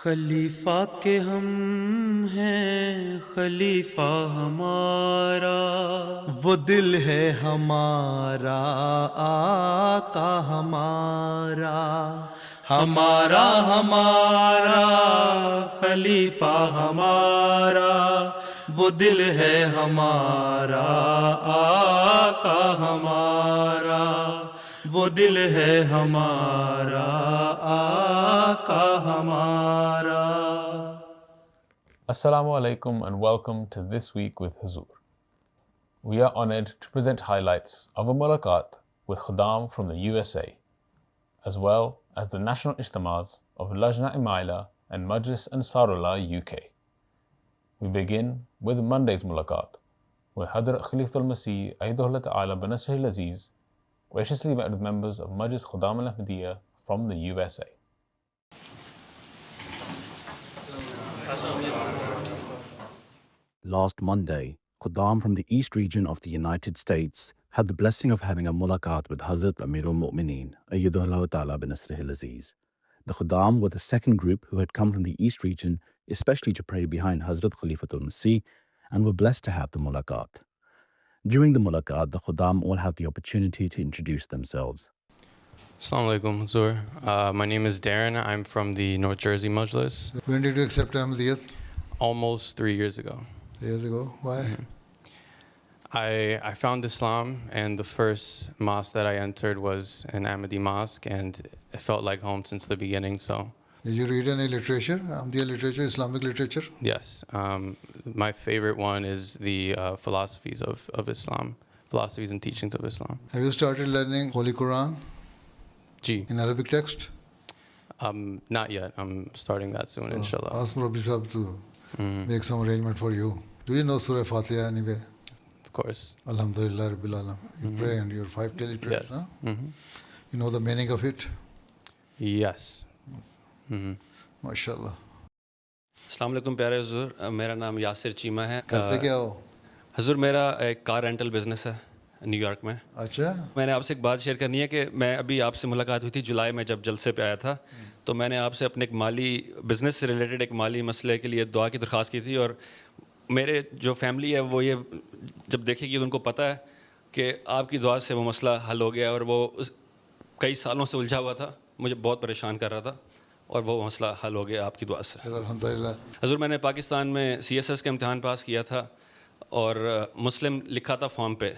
خلیفہ کے ہم ہیں خلیفہ ہمارا، وہ دل ہے ہمارا آقا ہمارا، ہمارا ہمارا خلیفہ ہمارا، وہ دل ہے ہمارا آقا ہمارا، وہ دل ہے ہمارا آقا ہمارا۔ Assalamu alaikum and welcome to This Week with Huzur. We are honored to present highlights of a mulaqat with Khuddam from the USA, as well as the national ijtimas of Lajna Imaila and Majlis Ansarullah UK. We begin with Monday's mulaqat, where Hadrat Khalifatul Masih Ayyadahullah Ta'ala Banasrihil Aziz graciously met with members of Majlis Khuddam al-Ahmadiyya from the USA. Last Monday, Khuddam from the East region of the United States had the blessing of having a mulaqat with Hazrat Amirul Mu'mineen, Ayyadahullah Ta'ala Banasrihil Aziz. The Khuddam were the second group who had come from the East region, especially to pray behind Hazrat Khalifatul Masih, and were blessed to have the mulaqat. During the mulaqat, the Khuddam all had the opportunity to introduce themselves. Assalamu alaikum, Huzur. My name is Darren. I'm from the North Jersey Majlis. When did you accept Ahmadiyyat? Almost 3 years ago. 3 years ago. Why? I found Islam, and the first mosque that I entered was an Ahmadi mosque, and it felt like home since the beginning. So, Did you read any literature, Ahmadiyya literature, Islamic literature? yes, my favorite one is the philosophies of Islam, philosophies and teachings of Islam. Have you started learning Holy Quran Ji, in Arabic text? not yet. I'm starting that soon, inshallah. Ask Rabbi Sahib to make some arrangement for you. Do you know Surah Fatiha anyway? Of course. Alhamdulillah Rabbil Alam. You pray and your 5 daily prayers. Yes. Huh? You know the meaning of it? Yes. MashaAllah. السلام علیکم پیارے حضور، میرا نام یاسر چیمہ ہے۔ کرتے کیا ہو؟ حضور میرا ایک کار رینٹل بزنس ہے نیو یارک میں۔ اچھا. میں نے آپ سے ایک بات شیئر کرنی ہے کہ میں ابھی آپ سے ملاقات ہوئی تھی جولائی میں جب جلسے پہ آیا تھا، تو میں نے آپ سے اپنے ایک مالی بزنس سے ریلیٹڈ ایک مالی مسئلے کے لیے دعا کی درخواست کی تھی، اور میرے جو فیملی ہے وہ یہ جب دیکھے گی تو ان کو پتہ ہے کہ آپ کی دعا سے وہ مسئلہ حل ہو گیا، اور وہ کئی سالوں سے الجھا ہوا تھا، مجھے بہت پریشان کر رہا تھا، اور وہ مسئلہ حل ہو گیا آپ کی دعا سے۔ الحمدللہ. حضور میں نے پاکستان میں CSS کا امتحان پاس کیا تھا اور مسلم لکھا تھا فارم پہ،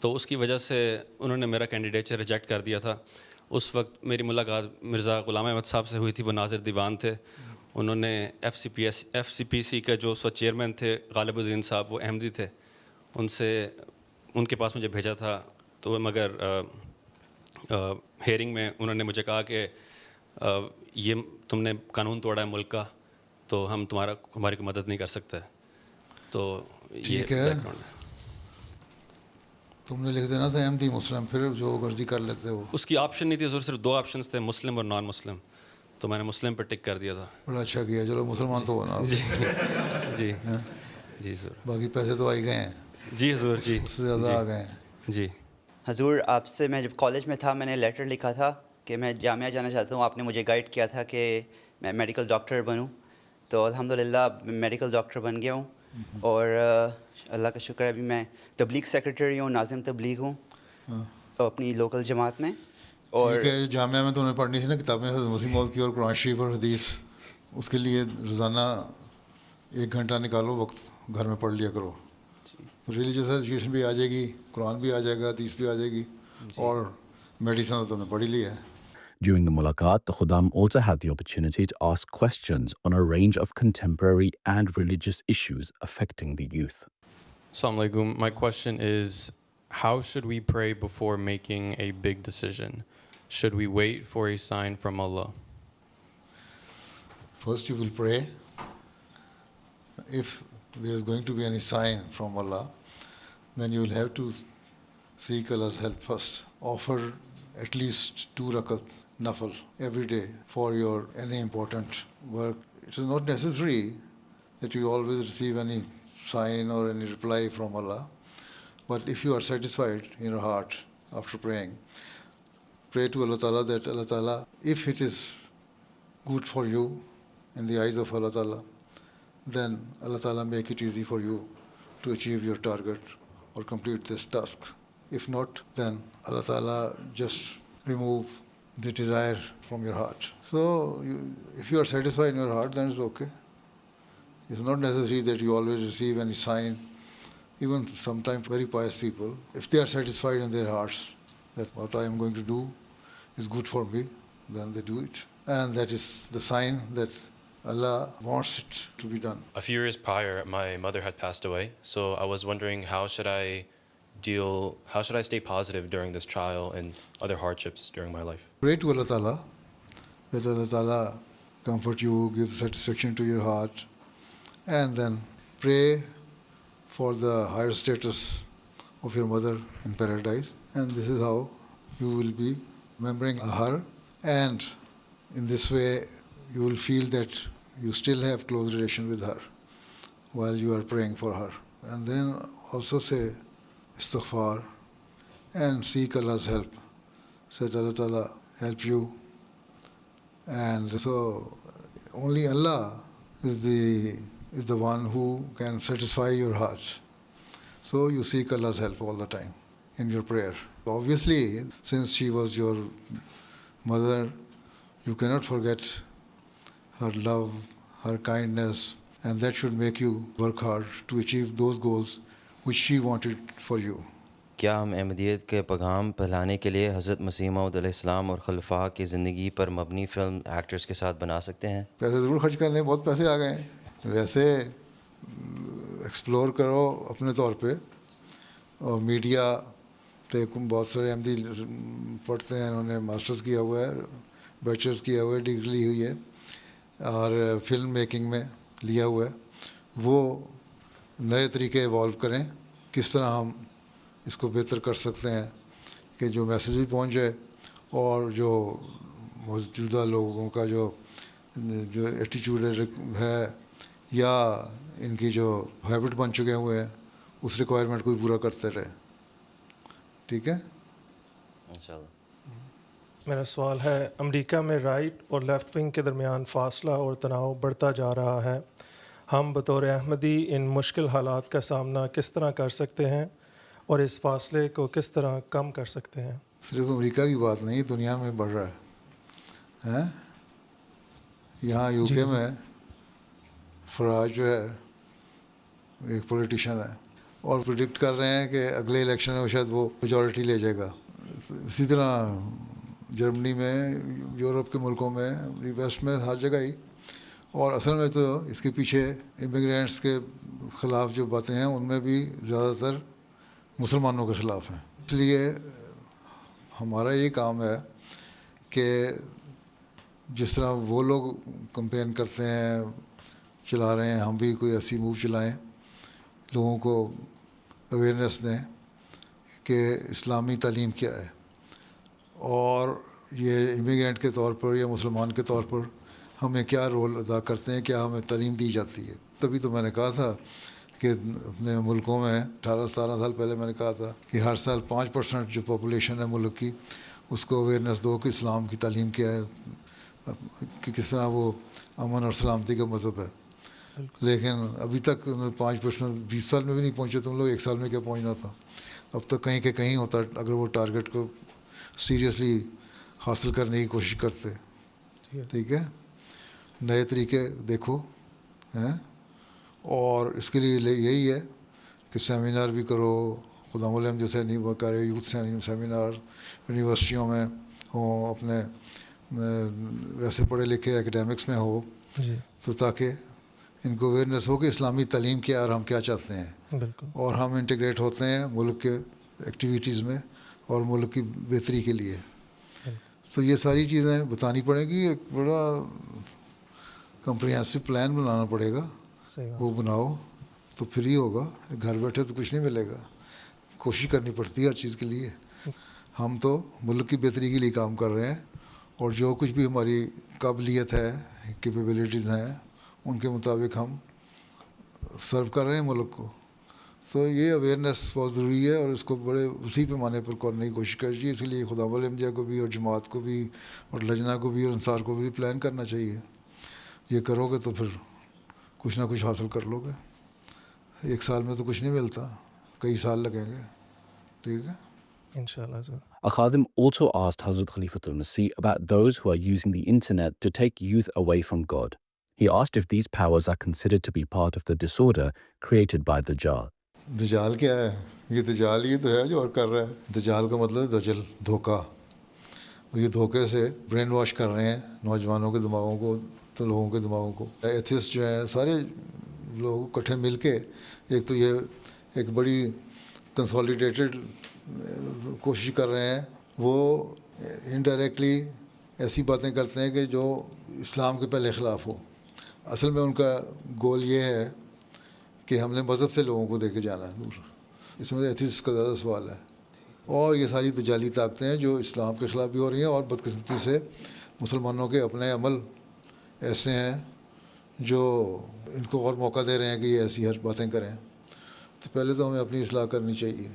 تو اس کی وجہ سے انہوں نے میرا کینڈیڈیچر ریجیکٹ کر دیا تھا۔ اس وقت میری ملاقات مرزا غلام احمد صاحب سے ہوئی تھی، وہ ناظر دیوان تھے۔ انہوں نے FCPC کے جو اس وقت چیئرمین تھے غالب الدین صاحب، وہ احمدی تھے، ان کے پاس مجھے بھیجا تھا، تو مگر ہیئرنگ میں انہوں نے مجھے کہا کہ یہ تم نے قانون توڑا ہے ملک کا، تو ہم ہماری کوئی مدد نہیں کر سکتے۔ تو یہ ٹھیک ہے، تم نے لکھ دینا تھا احمدی مسلم، پھر جو غرضی کر لیتے وہ۔ اس کی آپشن نہیں تھی حضور، صرف 2 آپشنس تھے، مسلم اور نان مسلم، تو میں نے مسلم پہ ٹک کر دیا تھا۔ بڑا اچھا کیا، چلو مسلمان تو ہونا۔ جی جی حضور، باقی پیسے تو آئی گئے ہیں، جی حضور، جی اس سے زیادہ آ گئے ہیں۔ جی حضور آپ سے میں جب کالج میں تھا میں نے لیٹر لکھا تھا کہ میں جامعہ جانا چاہتا ہوں، آپ نے مجھے گائیڈ کیا تھا کہ میں میڈیکل ڈاکٹر بنوں، تو الحمدللہ میں میڈیکل ڈاکٹر بن گیا ہوں، اور اللہ کا شکر ہے ابھی میں تبلیغ سیکرٹری ہوں، ناظم تبلیغ ہوں اپنی لوکل جماعت میں۔ اور جامعہ میں تو نے پڑھنی تھی نا کتابیں حضرت مسیح موعود کی اور قرآن شریف اور حدیث، اس کے لیے روزانہ 1 گھنٹہ نکالو وقت، گھر میں پڑھ لیا کرو، تو ریلیجیس ایجوکیشن بھی آ جائے گی، قرآن بھی آ جائے گا، حدیث بھی آ جائے گی، اور میڈیسن تو تم نے پڑھ ہی لیا ہے۔ During the mulaqat, the Khuddam also had the opportunity to ask questions on a range of contemporary and religious issues affecting the youth. Assalamu alaikum. My question is, how should we pray before making a big decision? Should we wait for a sign from Allah? First you will pray. If there is going to be any sign from Allah, then you will have to seek Allah's help first. Offer at least 2 rakat nafal every day for your any important work. It is not necessary that you always receive any sign or any reply from Allah, but if you are satisfied in your heart after praying, pray to Allah Ta'ala that Allah Ta'ala, if it is good for you, in the eyes of Allah Ta'ala, then Allah Ta'ala make it easy for you to achieve your target or complete this task. If not, then Allah Ta'ala just remove the desire from your heart. So if you are satisfied in your heart, then it's okay. It's not necessary that you always receive any sign. Even sometimes very pious people, if they are satisfied in their hearts that what I am going to do is good for me, then they do it. And that is the sign that Allah wants it to be done. A few years prior, my mother had passed away, so I was wondering how should I stay positive during this trial and other hardships during my life? Pray to Allah Ta'ala that Allah Ta'ala comfort you, give satisfaction to your heart, and then pray for the higher status of your mother in paradise. And this is how you will be remembering her, and in this way you will feel that you still have close relation with her while you are praying for her. And then also say istighfar and seek Allah's help. Say Allah Ta'ala help you. And so only Allah is the one who can satisfy your heart. So you seek Allah's help all the time in your prayer. Obviously, since she was your mother, you cannot forget her love, her kindness, and that should make you work hard to achieve those goals which she wanted for you. کیا ہم احمدیت کے پیغام پھیلانے کے لیے حضرت مسیح موعود علیہ السلام اور خلفاء کی زندگی پر مبنی فلم ایکٹرز کے ساتھ بنا سکتے ہیں؟ پیسے ضرور خرچ کرنے، بہت پیسے آ گئے ہیں. ویسے ایکسپلور کرو اپنے طور پہ. اور میڈیا تے بہت سارے احمدی پڑھتے ہیں، انہوں نے ماسٹرز کیا ہوا ہے، بیچلرز کیا ہوا ہے، ڈگری لی ہوئی ہے اور فلم میکنگ میں لیا ہوا ہے. وہ نئے طریقے ایوالو کریں کس طرح ہم اس کو بہتر کر سکتے ہیں کہ جو میسیج بھی پہنچ جائے اور جو موجودہ لوگوں کا جو ایٹیچیوڈ ہے یا ان کی جو ہیبٹ بن چکے ہوئے ہیں اس ریکوائرمنٹ کو بھی پورا کرتے رہے. ٹھیک ہے. انشاءاللہ. میرا سوال ہے، امریکہ میں رائٹ اور لیفٹ ونگ کے درمیان فاصلہ اور تناؤ بڑھتا جا رہا ہے. ہم بطور احمدی ان مشکل حالات کا سامنا کس طرح کر سکتے ہیں اور اس فاصلے کو کس طرح کم کر سکتے ہیں؟ صرف امریکہ کی بات نہیں، دنیا میں بڑھ رہا ہے. یہاں یو کے میں فراج جو ہے ایک پولیٹیشین ہے اور پریڈکٹ کر رہے ہیں کہ اگلے الیکشن میں شاید وہ میجورٹی لے جائے گا. اسی طرح جرمنی میں، یورپ کے ملکوں میں، ویسٹ میں، ہر جگہ ہی. اور اصل میں تو اس کے پیچھے امیگرینٹس کے خلاف جو باتیں ہیں ان میں بھی زیادہ تر مسلمانوں کے خلاف ہیں. اس لیے ہمارا یہ کام ہے کہ جس طرح وہ لوگ کمپین کرتے ہیں، چلا رہے ہیں، ہم بھی کوئی ایسی موو چلائیں، لوگوں کو اویئرنیس دیں کہ اسلامی تعلیم کیا ہے اور یہ امیگرینٹ کے طور پر یا مسلمان کے طور پر ہمیں کیا رول ادا کرتے ہیں، کیا ہمیں تعلیم دی جاتی ہے. تبھی تو میں نے کہا تھا کہ اپنے ملکوں میں 18-17 سال پہلے میں نے کہا تھا کہ ہر سال 5% جو پاپولیشن ہے ملک کی اس کو اویئرنیس دو کہ اسلام کی تعلیم کیا ہے، کہ کس طرح وہ امن اور سلامتی کا مذہب ہے. لیکن ابھی تک 5% 20 سال میں بھی نہیں پہنچے تم لوگ، 1 سال میں کیا پہنچنا تھا. اب تو کہیں کہ کہیں ہوتا اگر وہ ٹارگیٹ کو سیریسلی حاصل کرنے کی کوشش کرتے. ٹھیک ہے. نئے طریقے دیکھو ہیں، اور اس کے لیے یہی ہے کہ سیمینار بھی کرو. خدام العلم جیسے نہیں وہ کرے، یوتھ سیمینار یونیورسٹیوں میں ہوں، اپنے ویسے پڑھے لکھے اکیڈیمکس میں ہو، تو تاکہ ان کو اویئرنیس ہو کہ اسلامی تعلیم کیا اور ہم کیا چاہتے ہیں. بالکل. اور ہم انٹیگریٹ ہوتے ہیں ملک کے ایکٹیویٹیز میں اور ملک کی بہتری کے لیے. تو یہ ساری چیزیں بتانی پڑیں گی. ایک بڑا کمپریہنسو پلان بنانا پڑے گا. وہ بناؤ تو پھر ہی ہوگا. گھر بیٹھے تو کچھ نہیں ملے گا. کوشش کرنی پڑتی ہے ہر چیز کے لیے. ہم تو ملک کی بہتری کے لیے کام کر رہے ہیں اور جو کچھ بھی ہماری قابلیت ہے، کیپیبلٹیز ہیں، ان کے مطابق ہم سرو کر رہے ہیں ملک کو. تو یہ اویئرنیس بہت ضروری ہے اور اس کو بڑے وسیع پیمانے پر کرنے کی کوشش کرنی چاہیے. اس لیے خدام العلم کو بھی اور جماعت کو بھی اور لجنہ کو بھی اور انصار کو بھی پلان کرنا چاہیے. یہ کرو گے تو پھر کچھ نہ کچھ حاصل کر لو گے. ایک سال میں تو کچھ نہیں ملتا, کئی سال لگیں گے. ٹھیک ہے. انشاءاللہ سر. A Khadim also asked Hazrat Khalifatul Masih about those who are using the internet to take youth away from God. He asked if these powers are considered to be part of the disorder created by Dajjal. دجال کیا ہے؟ یہ دجال ہی تو ہے جو اور کر رہا ہے. دجال کا مطلب ہے دجل, دھوکہ. اور یہ دھوکے سے برین واش کر رہے ہیں نوجوانوں کے دماغوں کو, تو لوگوں کے دماغوں کو. ایتھسٹ جو ہیں سارے لوگ اکٹھے مل کے ایک تو یہ ایک بڑی کنسالیڈیٹڈ کوشش کر رہے ہیں. وہ انڈائریکٹلی ایسی باتیں کرتے ہیں کہ جو اسلام کے پہلے خلاف ہو. اصل میں ان کا گول یہ ہے کہ ہم نے مذہب سے لوگوں کو دے کے جانا ہے دور. اس میں ایتھسٹ کا زیادہ سوال ہے. اور یہ ساری دجالی طاقتیں ہیں جو اسلام کے خلاف بھی ہو رہی ہیں, اور بدقسمتی سے مسلمانوں کے اپنے عمل ایسے ہیں جو ان کو اور موقع دے رہے ہیں کہ یہ ایسی ہر باتیں کریں. تو پہلے تو ہمیں اپنی اصلاح کرنی چاہیے.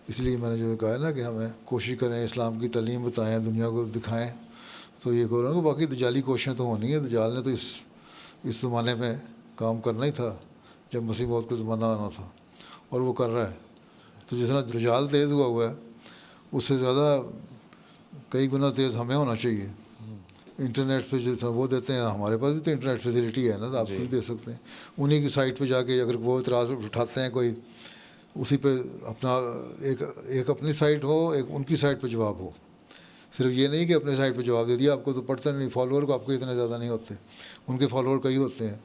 اس لیے میں نے جو کہا ہے نا کہ ہمیں کوشش کریں, اسلام کی تعلیم بتائیں, دنیا کو دکھائیں. تو یہ کہہ رہا ہوں کہ باقی دجالی کوششیں تو ہونی ہیں. دجال نے تو اس زمانے میں کام کرنا ہی تھا جب مسیح موعود کا زمانہ آنا تھا, اور وہ کر رہا ہے. تو جس طرح دجال تیز ہوا ہے, اس سے زیادہ کئی گنا تیز ہمیں ہونا چاہیے. انٹرنیٹ پہ جس طرح وہ دیتے ہیں, ہمارے پاس بھی تو انٹرنیٹ فیسلٹی ہے نا, تو آپ کو بھی دے سکتے ہیں. انہیں کی سائٹ پہ جا کے اگر وہ اعتراض اٹھاتے ہیں کوئی, اسی پہ اپنا ایک اپنی سائٹ ہو, ایک ان کی سائٹ پہ جواب ہو. صرف یہ نہیں کہ اپنے سائٹ پہ جواب دے دیا, آپ کو تو پڑھتے نہیں, فالوور کو آپ کو اتنے زیادہ نہیں ہوتے, ان کے فالوور کئی ہوتے ہیں.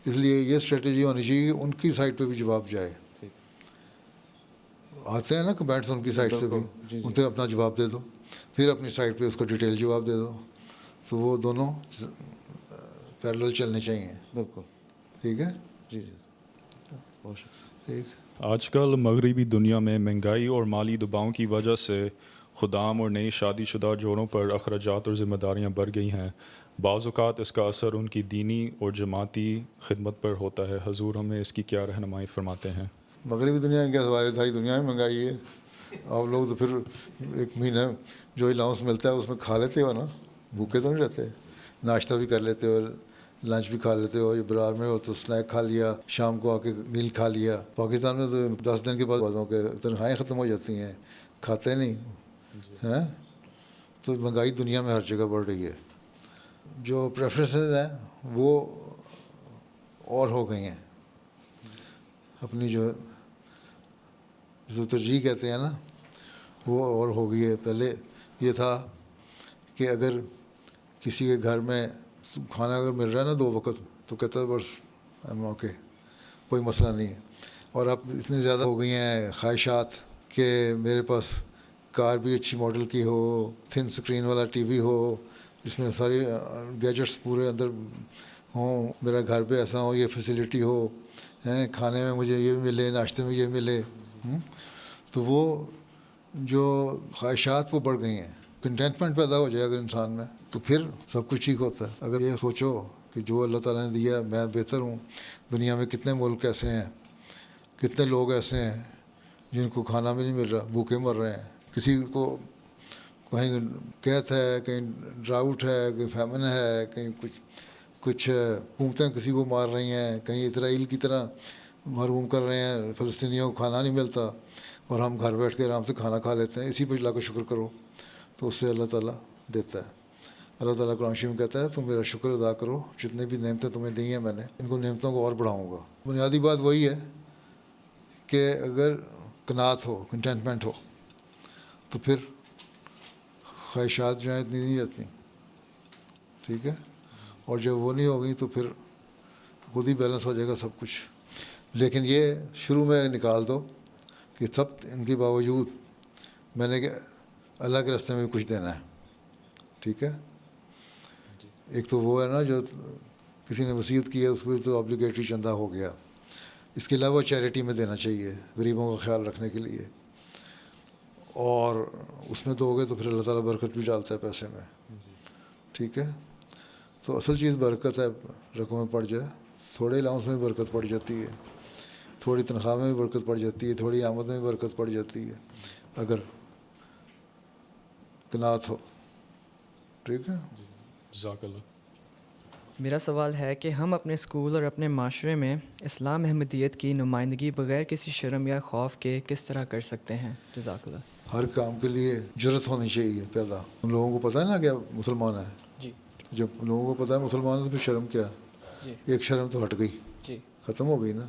اس لیے یہ اسٹریٹجی ہونی چاہیے کہ ان کی سائٹ پہ بھی جواب جائے. آتے ہیں نا کمنٹس ان کی سائٹ سے بھی, ان پہ اپنا جواب دے دو, پھر اپنی سائٹ پہ اس کو ڈیٹیل جواب دے دو. تو وہ دونوں پیرلل چلنے چاہیے. بالکل ٹھیک ہے. جی جی بہت شکریہ. ٹھیک. آج کل مغربی دنیا میں مہنگائی اور مالی دباؤں کی وجہ سے خدام اور نئی شادی شدہ جوڑوں پر اخراجات اور ذمہ داریاں بڑھ گئی ہیں. بعض اوقات اس کا اثر ان کی دینی اور جماعتی خدمت پر ہوتا ہے. حضور ہمیں اس کی کیا رہنمائی فرماتے ہیں؟ مغربی دنیا میں کیا سوال ہے, ساری دنیا میں مہنگائی ہے. آپ لوگ تو پھر ایک مہینہ جو الاؤنس ملتا ہے اس میں کھا لیتے ہو نا, بھوکے تو نہیں رہتے. ناشتہ بھی کر لیتے ہو, لنچ بھی کھا لیتے ہو, برار میں ہو تو اسنیک کھا لیا, شام کو آ کے میل کھا لیا. پاکستان میں تو 10 دن کے بعد بعضوں کے تنخواہیں ختم ہو جاتی ہیں, کھاتے نہیں ہیں. تو مہنگائی دنیا میں ہر جگہ بڑھ رہی ہے. جو پریفرنسز ہیں وہ اور ہو گئی ہیں, اپنی جو ترجیح کہتے ہیں نا وہ اور ہو گئی ہے. پہلے یہ تھا کہ اگر کسی کے گھر میں کھانا اگر مل رہا ہے نا 2 وقت تو کہتا ہے بس اوکے, کوئی مسئلہ نہیں ہے. اور اب اتنی زیادہ ہو گئی ہیں خواہشات کہ میرے پاس کار بھی اچھی ماڈل کی ہو, تھن سکرین والا ٹی وی ہو, جس میں ساری گیجٹس پورے اندر ہوں, میرا گھر پہ ایسا ہو, یہ فیسلٹی ہو, کھانے میں مجھے یہ ملے, ناشتے میں یہ ملے. تو وہ جو خواہشات وہ بڑھ گئی ہیں. کنٹینٹمنٹ پیدا ہو جائے اگر انسان میں تو پھر سب کچھ ٹھیک ہوتا ہے. اگر یہ سوچو کہ جو اللہ تعالیٰ نے دیا میں بہتر ہوں, دنیا میں کتنے ملک ایسے ہیں, کتنے لوگ ایسے ہیں جن کو کھانا بھی نہیں مل رہا, بھوکے مر رہے ہیں. کسی کو کہیں قحط ہے, کہیں ڈراؤٹ ہے, کہیں فیمن ہے, کہیں کچھ حکومتیں کسی کو مار رہی ہیں, کہیں اسرائیل کی طرح محروم کر رہے ہیں, فلسطینیوں کو کھانا نہیں ملتا, اور ہم گھر بیٹھ کے آرام سے کھانا کھا لیتے ہیں. اسی پہ اللہ کا شکر کرو تو اس سے اللہ تعالیٰ دیتا ہے. اللہ تعالیٰ قرآن شریف میں کہتا ہے تم میرا شکر ادا کرو, جتنے بھی نعمتیں تمہیں دی ہیں میں نے ان کو نعمتوں کو اور بڑھاؤں گا. بنیادی بات وہی ہے کہ اگر قناعت ہو, کنٹینٹمنٹ ہو, تو پھر خواہشات جو ہیں اتنی نہیں رہتی. ٹھیک ہے. اور جب وہ نہیں ہوگی تو پھر خود ہی بیلنس ہو جائے گا سب کچھ. لیکن یہ شروع میں نکال دو کہ سب ان کے باوجود میں نے اللہ کے راستے میں کچھ دینا ہے. ٹھیک ہے. ایک تو وہ ہے نا جو کسی نے وصیت کی ہے, اس کو تو آبلیگیٹری چندہ ہو گیا. اس کے علاوہ چیریٹی میں دینا چاہیے غریبوں کا خیال رکھنے کے لیے, اور اس میں دو گے تو پھر اللہ تعالیٰ برکت بھی ڈالتا ہے پیسے میں. ٹھیک ہے. تو اصل چیز برکت ہے, رقم میں پڑ جائے. تھوڑے الاؤنس میں برکت پڑ جاتی ہے, تھوڑی تنخواہ میں بھی برکت پڑ جاتی ہے, تھوڑی آمد میں بھی برکت پڑ جاتی ہے اگر قناعت ہو. ٹھیک ہے. جزاک اللہ. میرا سوال ہے کہ ہم اپنے اسکول اور اپنے معاشرے میں اسلام احمدیت کی نمائندگی بغیر کسی شرم یا خوف کے کس طرح کر سکتے ہیں؟ جزاک اللہ۔ ہر کام کے لیے جرت ہونی چاہیے پیدا. ان لوگوں کو پتہ ہے نا کہ مسلمان ہیں. جی جب لوگوں کو پتہ ہے مسلمان ہے تو پھر شرم کیا؟ جی ایک شرم تو ہٹ گئی، جی ختم ہو گئی نا.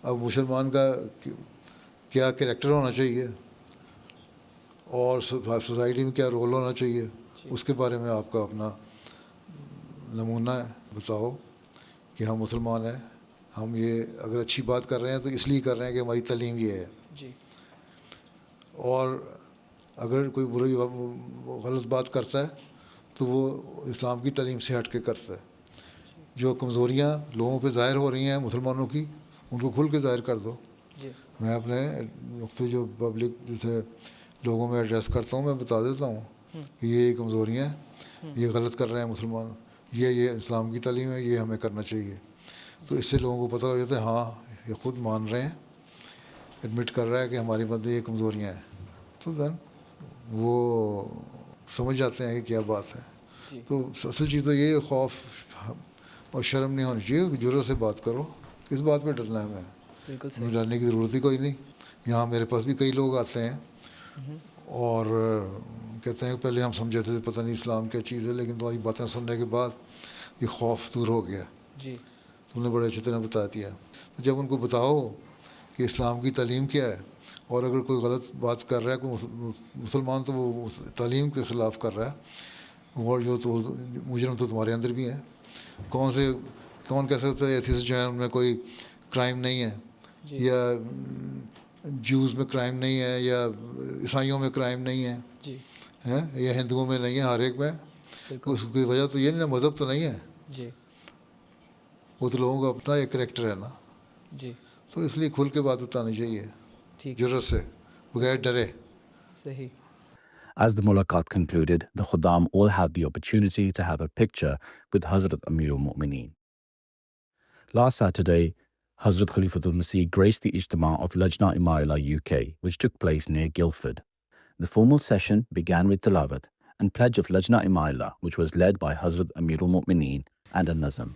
اب مسلمان کا کیا کریکٹر ہونا چاہیے اور سوسائٹی میں کیا رول ہونا چاہیے، اس کے بارے میں آپ کا اپنا نمونہ ہے. بتاؤ کہ ہم مسلمان ہیں، ہم یہ اگر اچھی بات کر رہے ہیں تو اس لیے کر رہے ہیں کہ ہماری تعلیم یہ ہے. جی اور اگر کوئی بری غلط بات کرتا ہے تو وہ اسلام کی تعلیم سے ہٹ کے کرتا ہے. جو کمزوریاں لوگوں پہ ظاہر ہو رہی ہیں مسلمانوں کی، ان کو کھل کے ظاہر کر دو. جی میں اپنے مختلف جو پبلک جیسے لوگوں میں ایڈریس کرتا ہوں، میں بتا دیتا ہوں کہ یہ کمزوریاں ہیں، یہ غلط کر رہے ہیں مسلمان، یہ اسلام کی تعلیم ہے، یہ ہمیں کرنا چاہیے. تو اس سے لوگوں کو پتہ لگ جاتا ہے ہاں یہ خود مان رہے ہیں، ایڈمٹ کر رہا ہے کہ ہماری بندے یہ کمزوریاں ہیں. تو دین وہ سمجھ جاتے ہیں کہ کیا بات ہے. تو اصل چیز تو یہ خوف اور شرم نہیں ہونی چاہیے. جرأت سے بات کرو. کس بات پہ ڈرنا ہے ہمیں؟ بالکل ہمیں ڈرنے کی ضرورت ہی کوئی نہیں. یہاں میرے پاس بھی کئی لوگ آتے ہیں اور کہتے ہیں کہ پہلے ہم سمجھے تھے پتہ نہیں اسلام کیا چیز ہے، لیکن تمہاری باتیں سننے کے بعد یہ خوف دور ہو گیا. جی تم نے بڑے اچھی طرح بتا دیا. تو جب ان کو بتاؤ کہ اسلام کی تعلیم کیا ہے، اور اگر کوئی غلط بات کر رہا ہے کوئی مسلمان تو وہ تعلیم کے خلاف کر رہا ہے، اور جو تو مجرم تو تمہارے اندر بھی ہیں. کون کہہ سکتا ہے ایتھیسٹ جو ہے ان میں کوئی کرائم نہیں ہے، یا جوز میں کرائم نہیں ہے، یا عیسائیوں میں کرائم نہیں ہے، جی یا ہندوؤں میں نہیں ہے، ہر ایک میں. اس کی وجہ تو یہ نہیں نا، مذہب تو نہیں ہے، جی وہ تو لوگوں کا اپنا ایک کریکٹر ہے نا. جی تو اس لیے کھل کے بات بتانی چاہیے ٹھیک جرأت سے، بغیر ڈرے. صحیح. As the mulaqat concluded, the Khuddam all had the opportunity to have a picture with Hazrat Amirul Mu'mineen. Last Saturday, Hazrat Khalifatul Masih graced the Ijtima of Lajna Imaila UK, which took place near Guildford. The formal session began with Tilawat and pledge of Lajna Imaila, which was led by Hazrat Amirul Mu'mineen and a Nazm.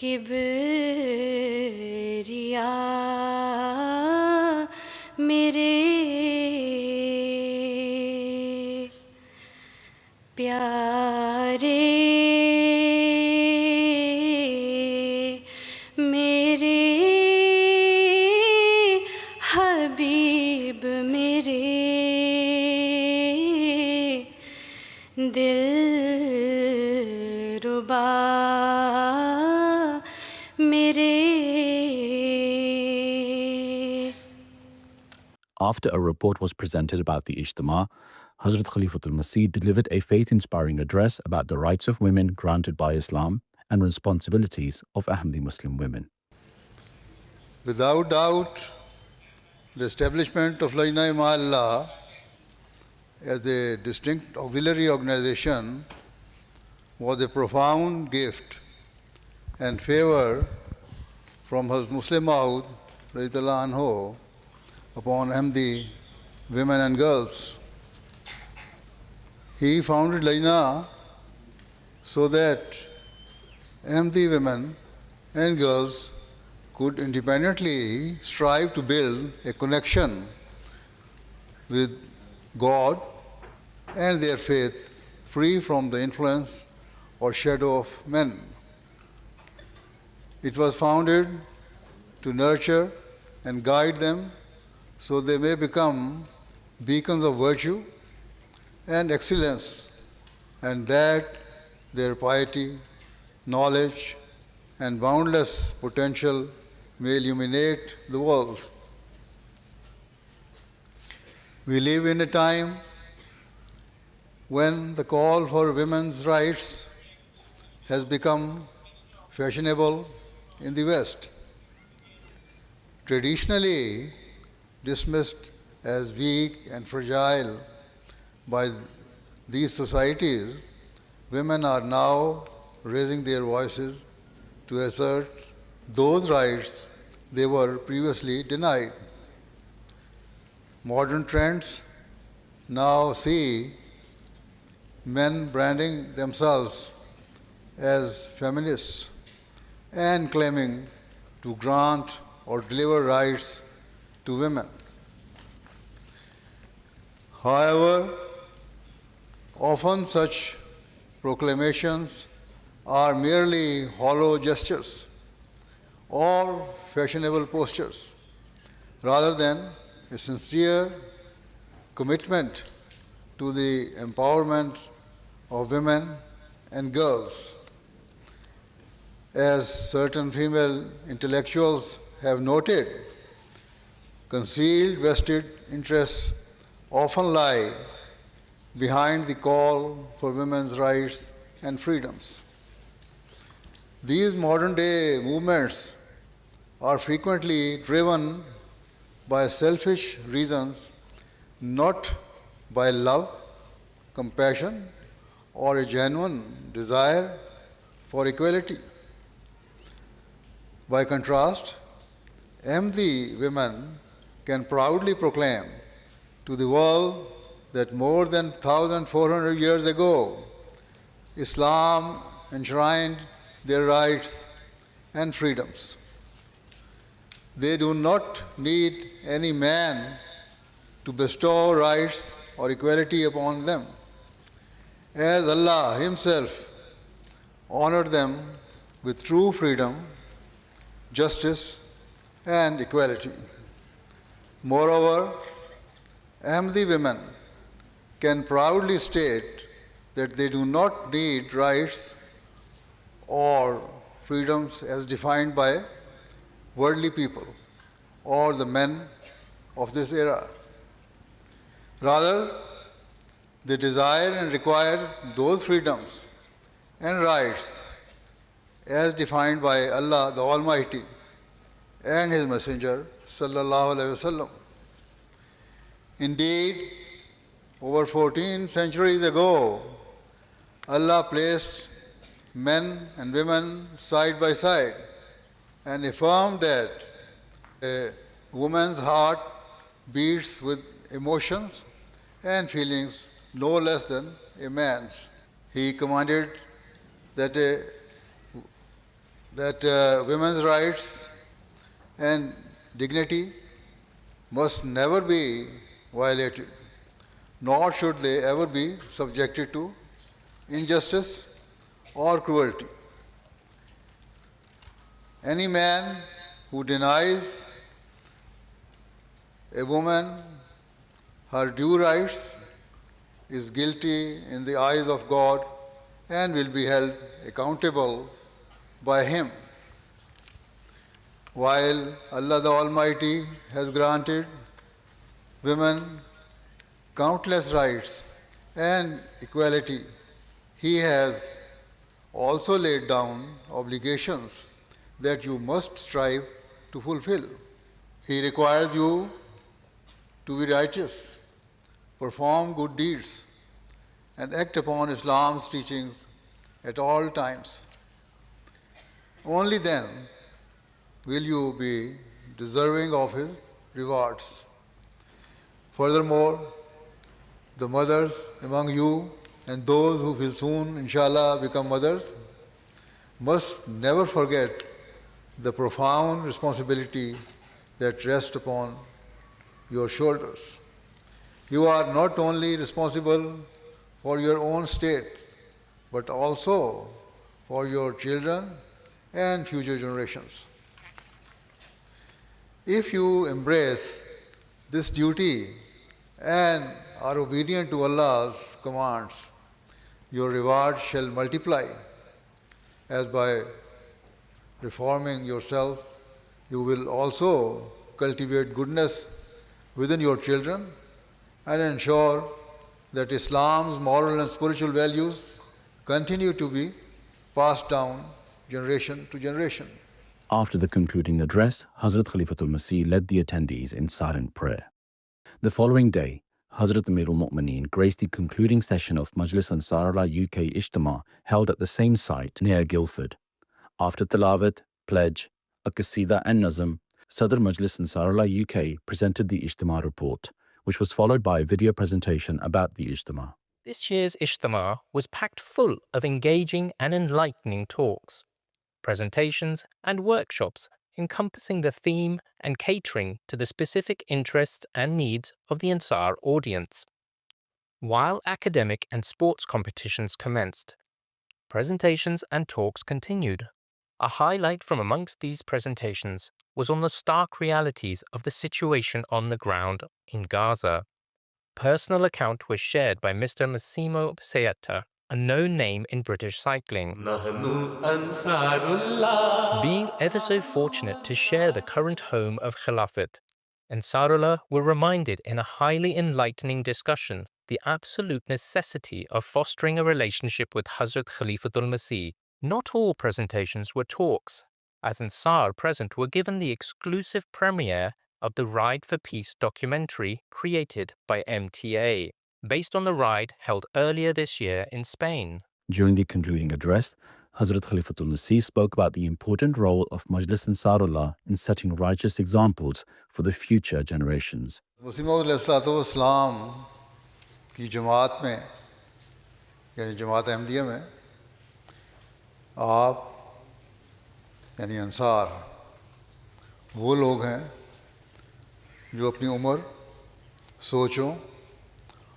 کبریا میرے پیارے میرے حبیب میرے دل ربا After a report was presented about the Ijtima, Hazrat Khalifatul Masih delivered a faith-inspiring address about the rights of women granted by Islam and responsibilities of Ahmadi Muslim women. Without doubt, the establishment of Lajna Imaillah as a distinct auxiliary organization was a profound gift and favor from Hazrat Muslim Maud radhiyallahu anhu upon Ahmadi women and girls. He founded Lajna so that Ahmadi women and girls could independently strive to build a connection with God and their faith, free from the influence or shadow of men. It was founded to nurture and guide them so they may become beacons of virtue and excellence, and that their piety, knowledge, and boundless potential may illuminate the world. We live in a time when the call for women's rights has become fashionable in the West. Traditionally dismissed as weak and fragile by these societies, women are now raising their voices to assert those rights they were previously denied. Modern trends now see men branding themselves as feminists and claiming to grant or deliver rights to women. However, often such proclamations are merely hollow gestures or fashionable postures, rather than a sincere commitment to the empowerment of women and girls. As certain female intellectuals have noted, concealed vested interests often lie behind the call for women's rights and freedoms. These modern day movements are frequently driven by selfish reasons, not by love, compassion, or a genuine desire for equality. By contrast, Ahmadi women can proudly proclaim to the world that more than 1,400 years ago, Islam enshrined their rights and freedoms. They do not need any man to bestow rights or equality upon them, as Allah Himself honored them with true freedom, justice, and equality. Moreover, Ahmadi women can proudly state that they do not need rights or freedoms as defined by worldly people or the men of this era. Rather, they desire and require those freedoms and rights as defined by Allah the Almighty and His Messenger sallallahu alaihi wasallam. Indeed, over 14 centuries ago, Allah placed men and women side by side and affirmed that a woman's heart beats with emotions and feelings no less than a man's. He commanded that women's rights and dignity must never be violated, nor should they ever be subjected to injustice or cruelty. Any man who denies a woman her due rights is guilty in the eyes of God and will be held accountable by Him. While Allah the Almighty has granted women countless rights and equality, He has also laid down obligations that you must strive to fulfill. He requires you to be righteous, perform good deeds, and act upon Islam's teachings at all times. Only then will you be deserving of His rewards. Furthermore, the mothers among you and those who will soon, inshallah, become mothers must never forget the profound responsibility that rests upon your shoulders. You are not only responsible for your own state, but also for your children and future generations. If you embrace this duty and are obedient to Allah's commands, your reward shall multiply, as by reforming yourself, you will also cultivate goodness within your children and ensure that Islam's moral and spiritual values continue to be passed down generation to generation. After the concluding address, Hazrat Khalifatul Masih led the attendees in silent prayer. The following day, Hazrat Amirul Mu'mineen graced the concluding session of Majlis Ansarullah UK Ijtima held at the same site near Guildford. After Tilawat, Pledge, a Qasida and Nazm, Sadr Majlis Ansarullah UK presented the Ijtima report, which was followed by a video presentation about the Ijtima. This year's Ijtima was packed full of engaging and enlightening talks, presentations and workshops encompassing the theme and catering to the specific interests and needs of the Ansar audience. While academic and sports competitions commenced, presentations and talks continued. A highlight from amongst these presentations was on the stark realities of the situation on the ground in Gaza. Personal account was shared by Mr. Massimo Seiata, a known name in British cycling. Being ever so fortunate to share the current home of Khilafat, Ansarullah were reminded in a highly enlightening discussion the absolute necessity of fostering a relationship with Hazrat Khalifatul Masih. Not all presentations were talks, as Ansar present were given the exclusive premiere of the Ride for Peace documentary created by MTA, based on the ride held earlier this year in Spain. During the concluding address, Hazrat Khalifatul Masih spoke about the important role of Majlis Ansarullah in setting righteous examples for the future generations. مسیح موعود علیہ الصلوۃ والسلام کی جماعت میں یعنی جماعت احمدیہ میں آپ یعنی انصار وہ لوگ ہیں جو اپنی عمر، سوچوں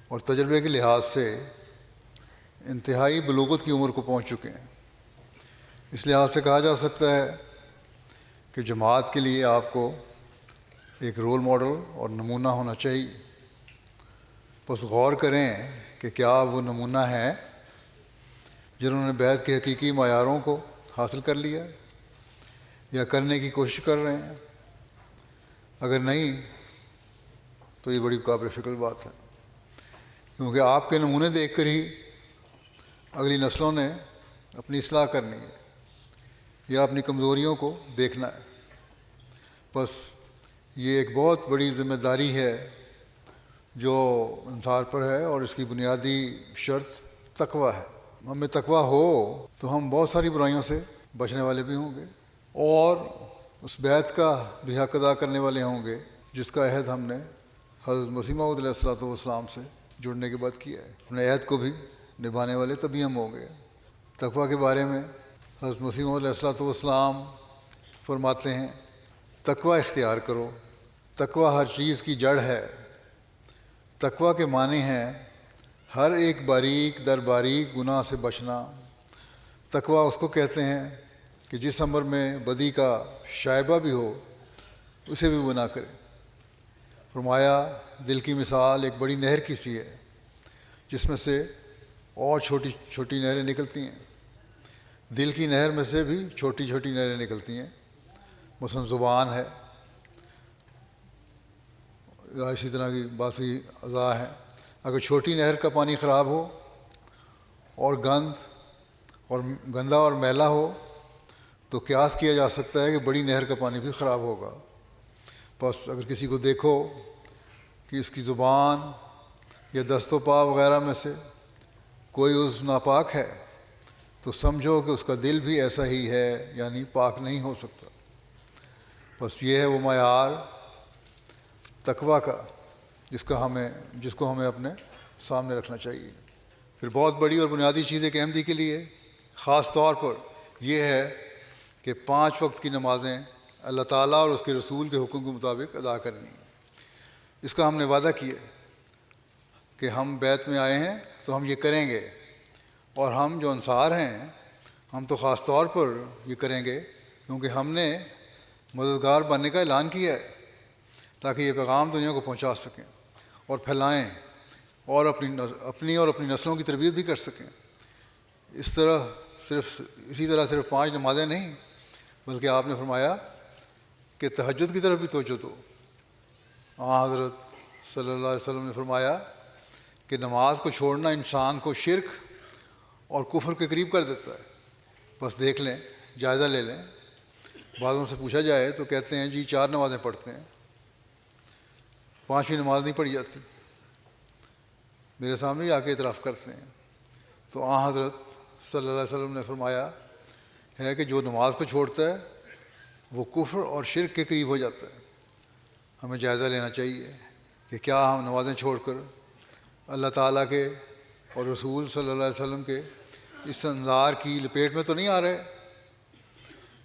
اور تجربے کے لحاظ سے انتہائی بلوغت کی عمر کو پہنچ چکے ہیں. اس لحاظ سے کہا جا سکتا ہے کہ جماعت کے لیے آپ کو ایک رول ماڈل اور نمونہ ہونا چاہیے. بس غور کریں کہ کیا وہ نمونہ ہیں جنہوں نے بیعت کے حقیقی معیاروں کو حاصل کر لیا یا کرنے کی کوشش کر رہے ہیں. اگر نہیں تو یہ بڑی قابل فکر بات ہے، کیونکہ آپ کے نمونے دیکھ کر ہی اگلی نسلوں نے اپنی اصلاح کرنی ہے یا اپنی کمزوریوں کو دیکھنا ہے. بس یہ ایک بہت بڑی ذمہ داری ہے جو انصار پر ہے، اور اس کی بنیادی شرط تقوی ہے. ہم میں تقوی ہو تو ہم بہت ساری برائیوں سے بچنے والے بھی ہوں گے اور اس بیعت کا بھی حق ادا کرنے والے ہوں گے جس کا عہد ہم نے حضرت مسیح موعود علیہ الصلوۃ والسلام سے جڑنے کے بعد کیا ہے. اپنے عہد کو بھی نبھانے والے تبھی ہم ہوں گے. تقوی کے بارے میں حضرت مسیح موعود علیہ الصلوۃ والسلام فرماتے ہیں تقوی اختیار کرو. تقوی ہر چیز کی جڑ ہے. تقوی کے معنی ہیں ہر ایک باریک در باریک گناہ سے بچنا. تقوی اس کو کہتے ہیں کہ جس عمر میں بدی کا شائبہ بھی ہو اسے بھی وہ نہ کرے. فرمایا دل کی مثال ایک بڑی نہر کی سی ہے جس میں سے اور چھوٹی چھوٹی نہریں نکلتی ہیں. دل کی نہر میں سے بھی چھوٹی چھوٹی نہریں نکلتی ہیں. مثلا زبان ہے یا اسی طرح کی باقی اعضاء ہیں. اگر چھوٹی نہر کا پانی خراب ہو اور گندا اور میلا ہو تو قیاس کیا جا سکتا ہے کہ بڑی نہر کا پانی بھی خراب ہوگا. بس اگر کسی کو دیکھو کہ اس کی زبان یا دست و پا وغیرہ میں سے کوئی عضو ناپاک ہے تو سمجھو کہ اس کا دل بھی ایسا ہی ہے، یعنی پاک نہیں ہو سکتا. بس یہ ہے وہ معیار تقوی کا جس کو ہمیں اپنے سامنے رکھنا چاہیے. پھر بہت بڑی اور بنیادی چیز ایک احمدی کے لیے خاص طور پر یہ ہے کہ 5 وقت کی نمازیں اللہ تعالیٰ اور اس کے رسول کے حکم کے مطابق ادا کرنی ہے. اس کا ہم نے وعدہ کیا کہ ہم بیعت میں آئے ہیں تو ہم یہ کریں گے، اور ہم جو انصار ہیں ہم تو خاص طور پر یہ کریں گے کیونکہ ہم نے مددگار بننے کا اعلان کیا ہے تاکہ یہ پیغام دنیا کو پہنچا سکیں اور پھیلائیں اور اپنی اور اپنی نسلوں کی تربیت بھی کر سکیں. اسی طرح صرف 5 نمازیں نہیں بلکہ آپ نے فرمایا کہ تہجد کی طرف بھی توجہ دو. حضرت صلی اللہ علیہ وسلم نے فرمایا کہ نماز کو چھوڑنا انسان کو شرک اور کفر کے قریب کر دیتا ہے. بس دیکھ لیں، جائزہ لے لیں. بعضوں سے پوچھا جائے تو کہتے ہیں جی 4 نمازیں پڑھتے ہیں، 5ویں نماز نہیں پڑھی جاتی. میرے سامنے ہی آ کے اعتراف کرتے ہیں. تو آن حضرت صلی اللہ علیہ وسلم نے فرمایا ہے کہ جو نماز کو چھوڑتا ہے وہ کفر اور شرک کے قریب ہو جاتا ہے. ہمیں جائزہ لینا چاہیے کہ کیا ہم نمازیں چھوڑ کر اللہ تعالیٰ کے اور رسول صلی اللہ علیہ وسلم کے اس انذار کی لپیٹ میں تو نہیں آ رہے.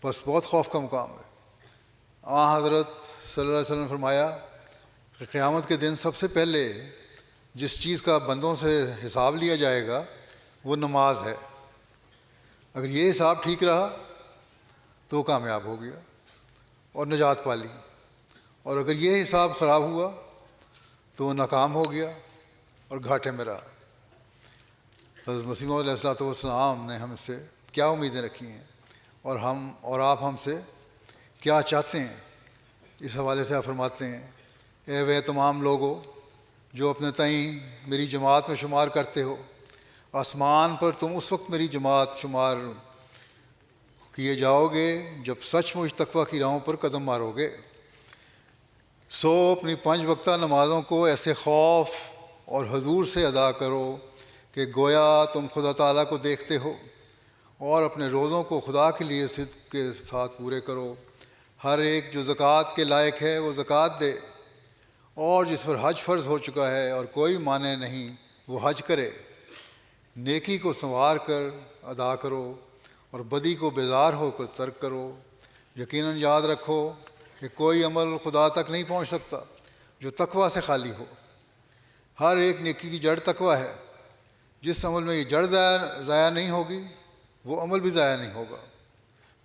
بس بہت خوف کا مقام ہے. آن حضرت صلی اللہ علیہ وسلم نے فرمایا کہ قیامت کے دن سب سے پہلے جس چیز کا بندوں سے حساب لیا جائے گا وہ نماز ہے. اگر یہ حساب ٹھیک رہا تو کامیاب ہو گیا اور نجات پا لی، اور اگر یہ حساب خراب ہوا تو وہ ناکام ہو گیا اور گھاٹے میں رہا. حضرت مسیح موعود علیہ السلام نے ہم سے کیا امیدیں رکھی ہیں اور ہم اور آپ ہم سے کیا چاہتے ہیں، اس حوالے سے آپ فرماتے ہیں اے وہ تمام لوگوں جو اپنے تئیں میری جماعت میں شمار کرتے ہو، آسمان پر تم اس وقت میری جماعت شمار کیے جاؤ گے جب سچ مچ تقویٰ کی راہوں پر قدم مارو گے. سو اپنی 5 وقتہ نمازوں کو ایسے خوف اور حضور سے ادا کرو کہ گویا تم خدا تعالیٰ کو دیکھتے ہو، اور اپنے روزوں کو خدا کے لیے صدق کے ساتھ پورے کرو. ہر ایک جو زکوٰۃ کے لائق ہے وہ زکوٰۃ دے، اور جس پر حج فرض ہو چکا ہے اور کوئی مانع نہیں وہ حج کرے. نیکی کو سنوار کر ادا کرو اور بدی کو بیزار ہو کر ترک کرو. یقیناً یاد رکھو کہ کوئی عمل خدا تک نہیں پہنچ سکتا جو تقویٰ سے خالی ہو. ہر ایک نیکی کی جڑ تقویٰ ہے. جس عمل میں یہ جڑ ضائع نہیں ہوگی وہ عمل بھی ضائع نہیں ہوگا.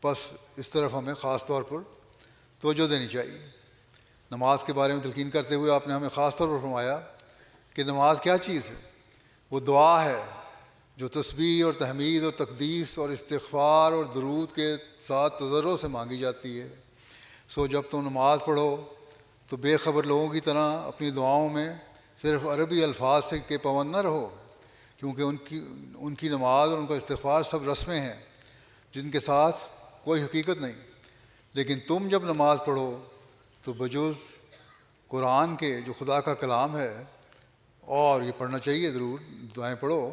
بس اس طرف ہمیں خاص طور پر توجہ دینی چاہیے. نماز کے بارے میں تلقین کرتے ہوئے آپ نے ہمیں خاص طور پر فرمایا کہ نماز کیا چیز ہے. وہ دعا ہے جو تسبیح اور تحمید اور تقدیس اور استغفار اور درود کے ساتھ تضرع سے مانگی جاتی ہے. سو جب تم نماز پڑھو تو بے خبر لوگوں کی طرح اپنی دعاؤں میں صرف عربی الفاظ سے کے پابند نہ رہو، کیونکہ ان کی نماز اور ان کا استغفار سب رسمیں ہیں جن کے ساتھ کوئی حقیقت نہیں. لیکن تم جب نماز پڑھو تو بجز قرآن کے جو خدا کا کلام ہے، اور یہ پڑھنا چاہیے ضرور، دعائیں پڑھو،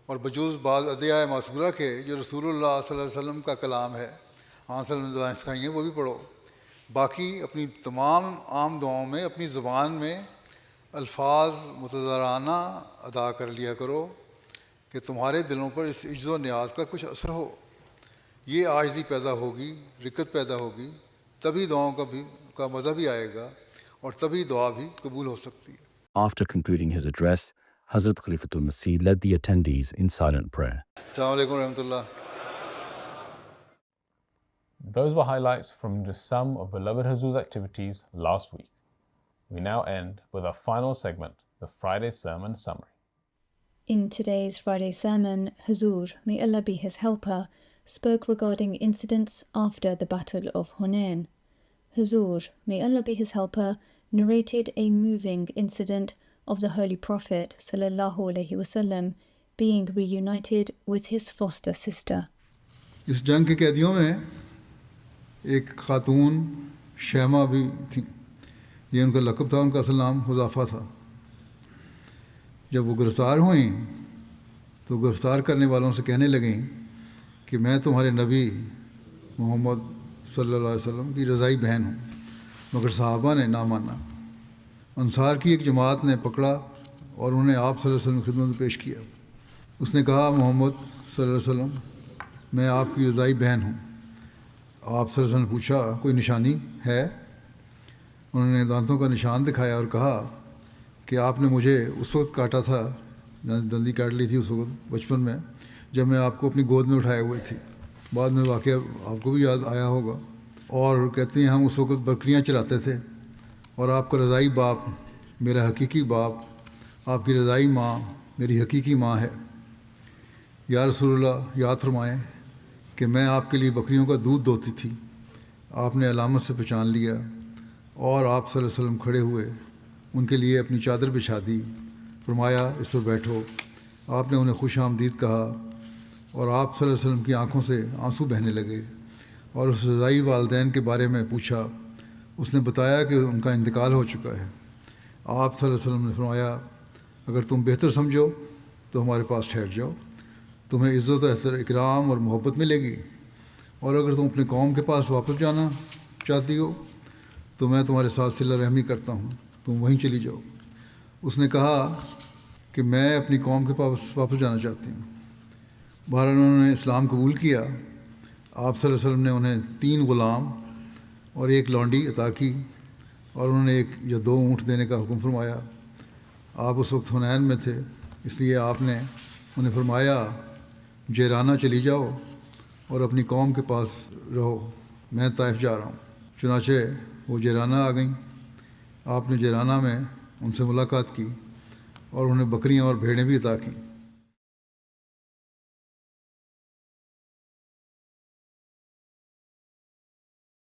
اور بجز بعض ادعیہ معصورہ کے جو رسول اللہ صلی اللہ علیہ وسلم کا کلام ہے، ہاں صلی اللہ علیہ وسلم نے دعائیں سکھائی ہیں، وہ بھی پڑھو. باقی اپنی تمام عام دعاؤں میں اپنی زبان میں الفاظ متضرعانہ ادا کر لیا کرو کہ تمہارے دلوں پر اس عجز و نیاز کا کچھ اثر ہو. یہ عاجزی پیدا ہوگی، رقت پیدا ہوگی، تبھی دعاؤں کا مزہ بھی آئے گا اور تبھی دعا بھی قبول ہو سکتی ہے. After concluding his address, Hazrat Khalifatul Masih led the attendees in silent prayer. السلام علیکم ورحمۃ اللہ. Those were highlights from just some of beloved Huzur's activities last week. We now end with our final segment, the Friday Sermon Summary. In today's Friday sermon, Huzur, may Allah be his helper, spoke regarding incidents after the Battle of Hunain. Huzur, may Allah be his helper, narrated a moving incident of the Holy Prophet sallallahu alaihi wasallam being reunited with his foster sister. اس جنگ کے قیدیوں میں ایک خاتون شیمہ بھی تھیں. یہ ان کا لقب تھا، ان کا اصل نام حذافہ تھا. جب وہ گرفتار ہوئیں تو گرفتار کرنے والوں سے کہنے لگیں کہ میں تمہارے نبی محمد صلی اللہ علیہ وسلم کی رضائی بہن ہوں، مگر صحابہ نے نہ مانا. انصار کی ایک جماعت نے پکڑا اور انہیں آپ صلی اللہ علیہ وسلم کی خدمت میں پیش کیا. اس نے کہا محمد صلی اللہ علیہ وسلم میں آپ کی رضائی بہن ہوں. آپ صلی اللہ علیہ وسلم نے پوچھا کوئی نشانی ہے؟ انہوں نے دانتوں کا نشان دکھایا اور کہا کہ آپ نے مجھے اس وقت کاٹا تھا، دندی کاٹ لی تھی اس وقت بچپن میں جب میں آپ کو اپنی گود میں اٹھائے ہوئے تھی. بعد میں واقعہ آپ کو بھی یاد آیا ہوگا. اور کہتے ہیں ہم اس وقت بکریاں چراتے تھے اور آپ کا رضائی باپ میرا حقیقی باپ، آپ کی رضائی ماں میری حقیقی ماں ہے. یا رسول اللہ یاد فرمائیں کہ میں آپ کے لیے بکریوں کا دودھ دوتی تھی. آپ نے علامت سے پہچان لیا اور آپ صلی اللہ علیہ وسلم کھڑے ہوئے، ان کے لیے اپنی چادر بچھا دی، فرمایا اس پر بیٹھو. آپ نے انہیں خوش آمدید کہا اور آپ صلی اللہ علیہ وسلم کی آنکھوں سے آنسو بہنے لگے اور اس رضائی والدین کے بارے میں پوچھا. اس نے بتایا کہ ان کا انتقال ہو چکا ہے. آپ صلی اللہ علیہ وسلم نے فرمایا اگر تم بہتر سمجھو تو ہمارے پاس ٹھہر جاؤ، تمہیں عزت و اکرام اور محبت ملے گی، اور اگر تم اپنے قوم کے پاس واپس جانا چاہتی ہو تو میں تمہارے ساتھ صلہ رحمی کرتا ہوں، تم وہیں چلی جاؤ۔ اس نے کہا کہ میں اپنی قوم کے پاس واپس جانا چاہتی ہوں۔ بہرحال انہوں نے اسلام قبول کیا۔ آپ صلی اللہ علیہ وسلم نے انہیں 3 غلام اور 1 لونڈی عطا کی، اور انہوں نے 1 یا 2 اونٹ دینے کا حکم فرمایا۔ آپ اس وقت حنین میں تھے، اس لیے آپ نے انہیں فرمایا جیرانہ چلی جاؤ اور اپنی قوم کے پاس رہو، میں طائف جا رہا ہوں۔ چنانچہ وہ جیرانہ آ گئیں۔ آپ نے جیرانہ میں ان سے ملاقات کی اور انہیں بکریاں اور بھیڑیں بھی عطا کیں۔